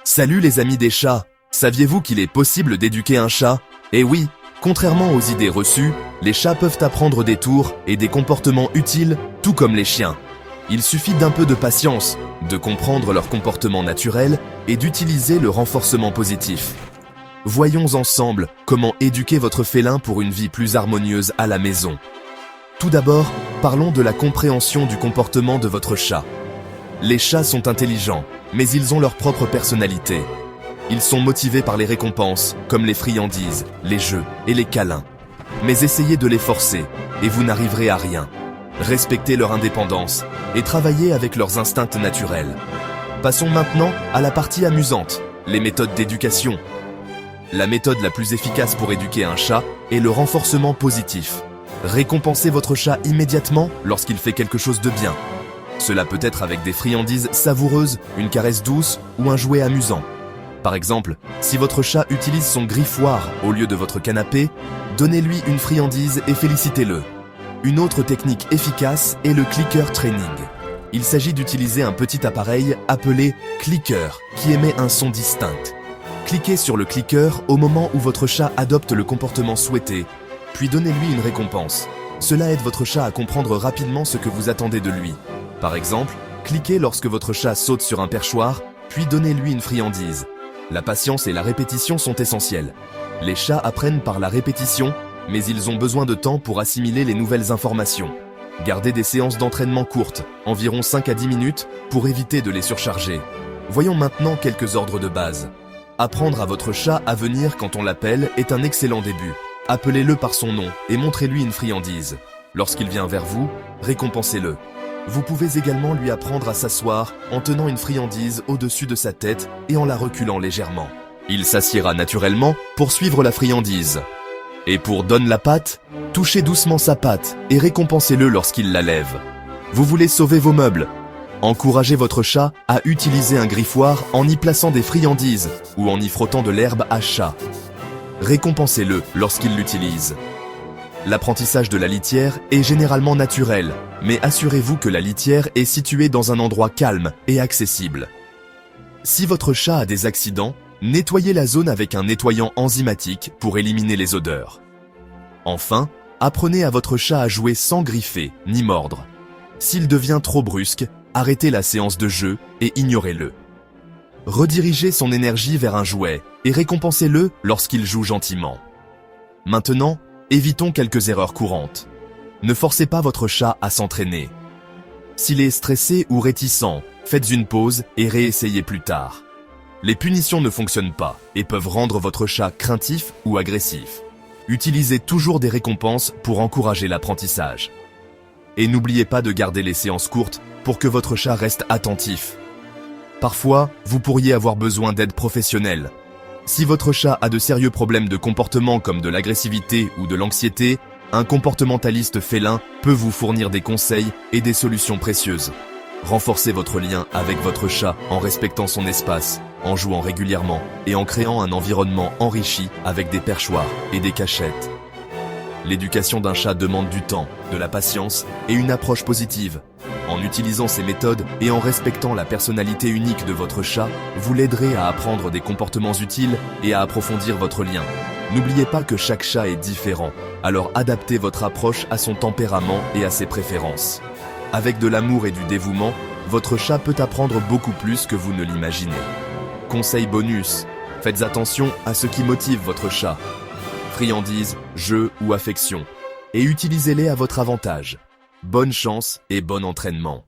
Salut les amis des chats, saviez-vous qu'il est possible d'éduquer un chat? Eh oui, contrairement aux idées reçues, les chats peuvent apprendre des tours et des comportements utiles, tout comme les chiens. Il suffit d'un peu de patience, de comprendre leur comportement naturel et d'utiliser le renforcement positif. Voyons ensemble comment éduquer votre félin pour une vie plus harmonieuse à la maison. Tout d'abord, parlons de la compréhension du comportement de votre chat. Les chats sont intelligents, mais ils ont leur propre personnalité. Ils sont motivés par les récompenses, comme les friandises, les jeux et les câlins. Mais essayez de les forcer, et vous n'arriverez à rien. Respectez leur indépendance, et travaillez avec leurs instincts naturels. Passons maintenant à la partie amusante, les méthodes d'éducation. La méthode la plus efficace pour éduquer un chat est le renforcement positif. Récompensez votre chat immédiatement lorsqu'il fait quelque chose de bien. Cela peut être avec des friandises savoureuses, une caresse douce ou un jouet amusant. Par exemple, si votre chat utilise son griffoir au lieu de votre canapé, donnez-lui une friandise et félicitez-le. Une autre technique efficace est le clicker training. Il s'agit d'utiliser un petit appareil appelé clicker qui émet un son distinct. Cliquez sur le clicker au moment où votre chat adopte le comportement souhaité, puis donnez-lui une récompense. Cela aide votre chat à comprendre rapidement ce que vous attendez de lui. Par exemple, cliquez lorsque votre chat saute sur un perchoir, puis donnez-lui une friandise. La patience et la répétition sont essentielles. Les chats apprennent par la répétition, mais ils ont besoin de temps pour assimiler les nouvelles informations. Gardez des séances d'entraînement courtes, environ 5 à 10 minutes, pour éviter de les surcharger. Voyons maintenant quelques ordres de base. Apprendre à votre chat à venir quand on l'appelle est un excellent début. Appelez-le par son nom et montrez-lui une friandise. Lorsqu'il vient vers vous, récompensez-le. Vous pouvez également lui apprendre à s'asseoir en tenant une friandise au-dessus de sa tête et en la reculant légèrement. Il s'assiera naturellement pour suivre la friandise. Et pour donne la patte, touchez doucement sa patte et récompensez-le lorsqu'il la lève. Vous voulez sauver vos meubles? Encouragez votre chat à utiliser un griffoir en y plaçant des friandises ou en y frottant de l'herbe à chat. Récompensez-le lorsqu'il l'utilise. L'apprentissage de la litière est généralement naturel, mais assurez-vous que la litière est située dans un endroit calme et accessible. Si votre chat a des accidents, nettoyez la zone avec un nettoyant enzymatique pour éliminer les odeurs. Enfin, apprenez à votre chat à jouer sans griffer ni mordre. S'il devient trop brusque, arrêtez la séance de jeu et ignorez-le. Redirigez son énergie vers un jouet et récompensez-le lorsqu'il joue gentiment. Maintenant, évitons quelques erreurs courantes. Ne forcez pas votre chat à s'entraîner. S'il est stressé ou réticent, faites une pause et réessayez plus tard. Les punitions ne fonctionnent pas et peuvent rendre votre chat craintif ou agressif. Utilisez toujours des récompenses pour encourager l'apprentissage. Et n'oubliez pas de garder les séances courtes pour que votre chat reste attentif. Parfois, vous pourriez avoir besoin d'aide professionnelle. Si votre chat a de sérieux problèmes de comportement comme de l'agressivité ou de l'anxiété, un comportementaliste félin peut vous fournir des conseils et des solutions précieuses. Renforcez votre lien avec votre chat en respectant son espace, en jouant régulièrement et en créant un environnement enrichi avec des perchoirs et des cachettes. L'éducation d'un chat demande du temps, de la patience et une approche positive. En utilisant ces méthodes et en respectant la personnalité unique de votre chat, vous l'aiderez à apprendre des comportements utiles et à approfondir votre lien. N'oubliez pas que chaque chat est différent, alors adaptez votre approche à son tempérament et à ses préférences. Avec de l'amour et du dévouement, votre chat peut apprendre beaucoup plus que vous ne l'imaginez. Conseil bonus, faites attention à ce qui motive votre chat. Friandises, jeux ou affection, et utilisez-les à votre avantage. Bonne chance et bon entraînement.